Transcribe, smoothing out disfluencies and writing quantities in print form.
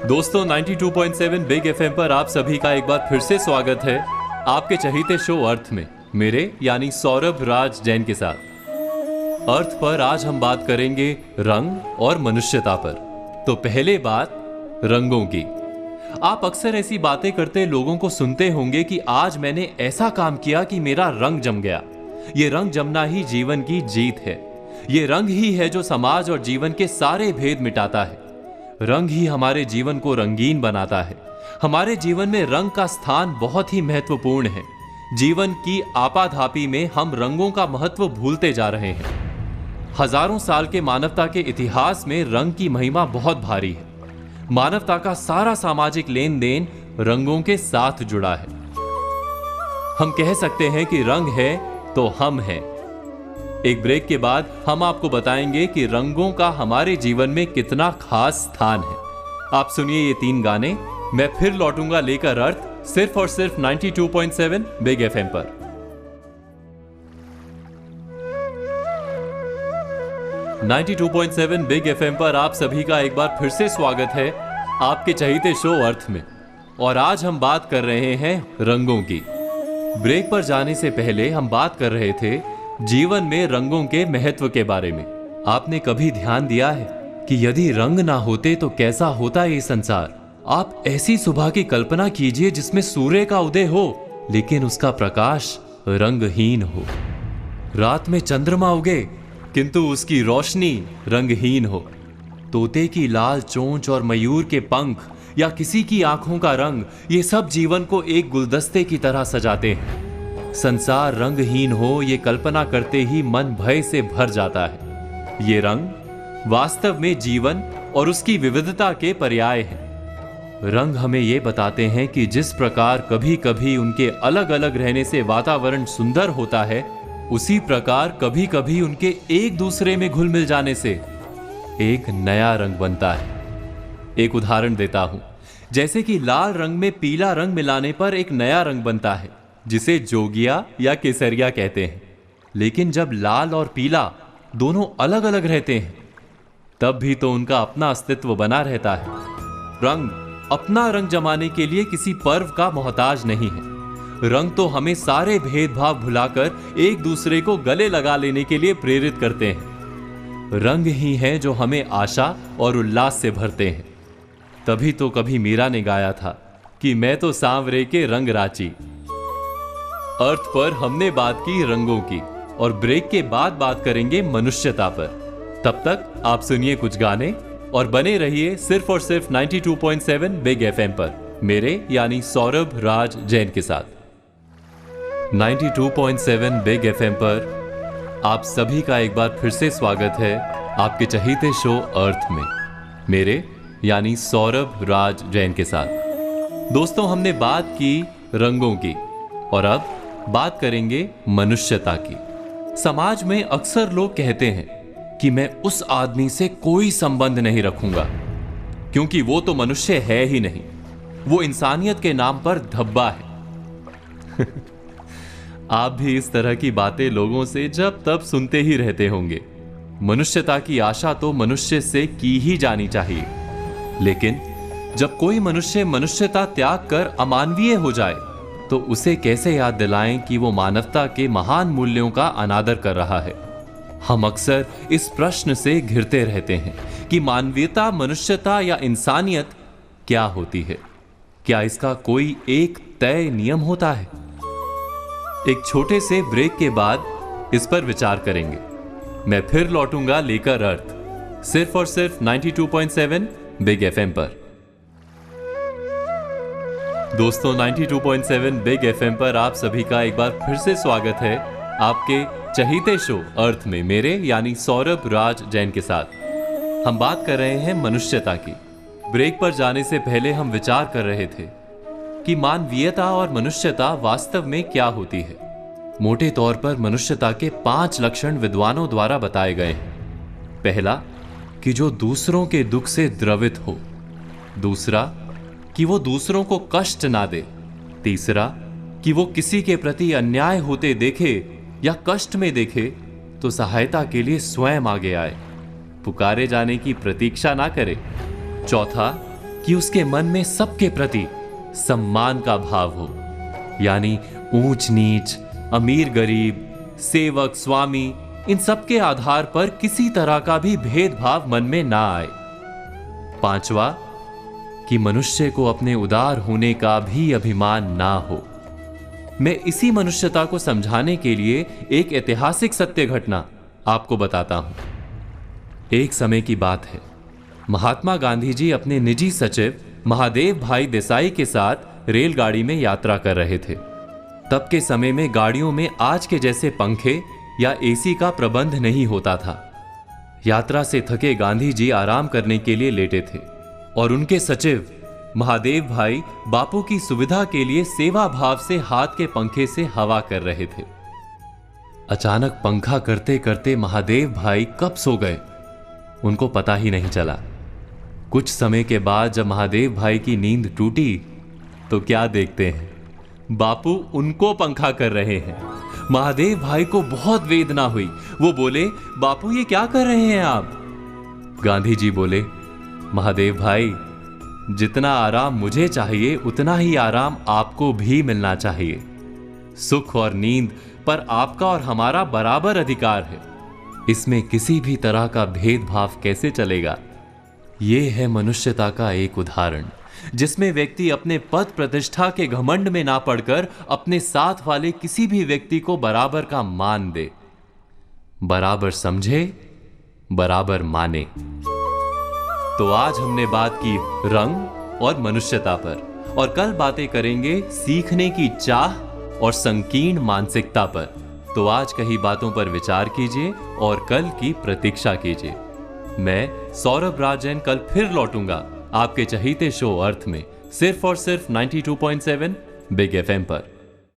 दोस्तों 92.7 big FM पर आप सभी का एक बार फिर से स्वागत है आपके चहीते शो अर्थ में, मेरे यानी सौरभ राज जैन के साथ। अर्थ पर आज हम बात करेंगे रंग और मनुष्यता पर। तो पहले बात रंगों की। आप अक्सर ऐसी बातें करते लोगों को सुनते होंगे कि आज मैंने ऐसा काम किया कि मेरा रंग जम गया। ये रंग जमना ही जीवन की जीत है। ये रंग ही है जो समाज और जीवन के सारे भेद मिटाता है। रंग ही हमारे जीवन को रंगीन बनाता है। हमारे जीवन में रंग का स्थान बहुत ही महत्वपूर्ण है। जीवन की आपाधापी में हम रंगों का महत्व भूलते जा रहे हैं। हजारों साल के मानवता के इतिहास में रंग की महिमा बहुत भारी है। मानवता का सारा सामाजिक लेन देन रंगों के साथ जुड़ा है। हम कह सकते हैं कि रंग है तो हम हैं। एक ब्रेक के बाद हम आपको बताएंगे कि रंगों का हमारे जीवन में कितना खास स्थान है। आप सुनिए ये 3 गाने, मैं फिर लौटूंगा लेकर अर्थ, सिर्फ और सिर्फ 92.7 बिग एफएम पर। बिग एफएम पर आप सभी का एक बार फिर से स्वागत है आपके चहीते शो अर्थ में। और आज हम बात कर रहे हैं रंगों की। ब्रेक पर जाने से पहले हम बात कर रहे थे जीवन में रंगों के महत्व के बारे में। आपने कभी ध्यान दिया है कि यदि रंग ना होते तो कैसा होता ये संसार? आप ऐसी सुबह की कल्पना कीजिए जिसमें सूर्य का उदय हो लेकिन उसका प्रकाश रंगहीन हो। रात में चंद्रमा उगे किंतु उसकी रोशनी रंगहीन हो। तोते की लाल चोंच और मयूर के पंख या किसी की आंखों का रंग, ये सब जीवन को एक गुलदस्ते की तरह सजाते हैं। संसार रंगहीन हो ये कल्पना करते ही मन भय से भर जाता है। ये रंग वास्तव में जीवन और उसकी विविधता के पर्याय हैं। रंग हमें ये बताते हैं कि जिस प्रकार कभी कभी उनके अलग अलग रहने से वातावरण सुंदर होता है, उसी प्रकार कभी कभी उनके एक दूसरे में घुल मिल जाने से एक नया रंग बनता है। एक उदाहरण देता हूं, जैसे कि लाल रंग में पीला रंग मिलाने पर एक नया रंग बनता है जिसे जोगिया या केसरिया कहते हैं। लेकिन जब लाल और पीला दोनों अलग अलग रहते हैं तब भी तो उनका अपना अस्तित्व बना रहता है। रंग अपना रंग जमाने के लिए किसी पर्व का मोहताज नहीं है। रंग तो हमें सारे भेदभाव भुलाकर एक दूसरे को गले लगा लेने के लिए प्रेरित करते हैं। रंग ही हैं जो हमें आशा और उल्लास से भरते हैं। तभी तो कभी मीरा ने गाया था कि मैं तो सांवरे के रंग राची। अर्थ पर हमने बात की रंगों की और ब्रेक के बाद बात करेंगे मनुष्यता पर। तब तक आप सुनिए कुछ गाने और बने रहिए सिर्फ और सिर्फ 92.7 बिग एफएम पर, मेरे यानी सौरभ राज जैन के साथ। 92.7 बिग एफएम पर आप सभी का एक बार फिर से स्वागत है आपके चहीते शो अर्थ में, मेरे यानी सौरभ राज जैन के साथ। दोस्तों, हमने बात की रंगों की और अब बात करेंगे मनुष्यता की। समाज में अक्सर लोग कहते हैं कि मैं उस आदमी से कोई संबंध नहीं रखूंगा क्योंकि वो तो मनुष्य है ही नहीं, वो इंसानियत के नाम पर धब्बा है। आप भी इस तरह की बातें लोगों से जब तब सुनते ही रहते होंगे। मनुष्यता की आशा तो मनुष्य से की ही जानी चाहिए, लेकिन जब कोई मनुष्य मनुष्यता त्याग कर अमानवीय हो जाए तो उसे कैसे याद दिलाएं कि वो मानवता के महान मूल्यों का अनादर कर रहा है। हम अक्सर इस प्रश्न से घिरते रहते हैं कि मानवीयता, मनुष्यता या इंसानियत क्या होती है? क्या इसका कोई एक तय नियम होता है? एक छोटे से ब्रेक के बाद इस पर विचार करेंगे। मैं फिर लौटूंगा लेकर अर्थ, सिर्फ और सिर्फ 92.7 बिग एफएम पर। दोस्तों, 92.7 बिग एफएम पर आप सभी का एक बार फिर से स्वागत है आपके चहीते शो अर्थ में, मेरे यानी सौरभ राज जैन के साथ। हम बात कर रहे हैं मनुष्यता की। ब्रेक पर जाने से पहले हम विचार कर रहे थे कि मानवीयता और मनुष्यता वास्तव में क्या होती है। मोटे तौर पर मनुष्यता के 5 लक्षण विद्वानों द्वारा बताए गए हैं। पहला, कि जो दूसरों के दुख से द्रवित हो। दूसरा, कि वो दूसरों को कष्ट ना दे। तीसरा, कि वो किसी के प्रति अन्याय होते देखे या कष्ट में देखे तो सहायता के लिए स्वयं आगे आए, पुकारे जाने की प्रतीक्षा ना करे। चौथा, कि उसके मन में सबके प्रति सम्मान का भाव हो, यानी ऊंच नीच, अमीर गरीब, सेवक स्वामी, इन सब के आधार पर किसी तरह का भी भेदभाव मन में ना आए। पांचवा, कि मनुष्य को अपने उदार होने का भी अभिमान ना हो। मैं इसी मनुष्यता को समझाने के लिए एक ऐतिहासिक सत्य घटना आपको बताता हूं। एक समय की बात है, महात्मा गांधी जी अपने निजी सचिव महादेव भाई देसाई के साथ रेलगाड़ी में यात्रा कर रहे थे। तब के समय में गाड़ियों में आज के जैसे पंखे या एसी का प्रबंध नहीं होता था। यात्रा से थके गांधी जी आराम करने के लिए लेटे थे और उनके सचिव महादेव भाई बापू की सुविधा के लिए सेवा भाव से हाथ के पंखे से हवा कर रहे थे। अचानक पंखा करते करते महादेव भाई कब सो गए उनको पता ही नहीं चला। कुछ समय के बाद जब महादेव भाई की नींद टूटी तो क्या देखते हैं, बापू उनको पंखा कर रहे हैं। महादेव भाई को बहुत वेदना हुई। वो बोले, बापू ये क्या कर रहे हैं आप? गांधी जी बोले, महादेव भाई, जितना आराम मुझे चाहिए उतना ही आराम आपको भी मिलना चाहिए। सुख और नींद पर आपका और हमारा बराबर अधिकार है। इसमें किसी भी तरह का भेदभाव कैसे चलेगा? यह है मनुष्यता का एक उदाहरण, जिसमें व्यक्ति अपने पद प्रतिष्ठा के घमंड में ना पड़कर अपने साथ वाले किसी भी व्यक्ति को बराबर का मान दे, बराबर समझे, बराबर माने। तो आज हमने बात की रंग और मनुष्यता पर, और कल बातें करेंगे सीखने की चाह और संकीर्ण मानसिकता पर। तो आज कही बातों पर विचार कीजिए और कल की प्रतीक्षा कीजिए। मैं सौरभ राजन कल फिर लौटूंगा आपके चहीते शो अर्थ में, सिर्फ और सिर्फ 92.7 बिग एफएम पर।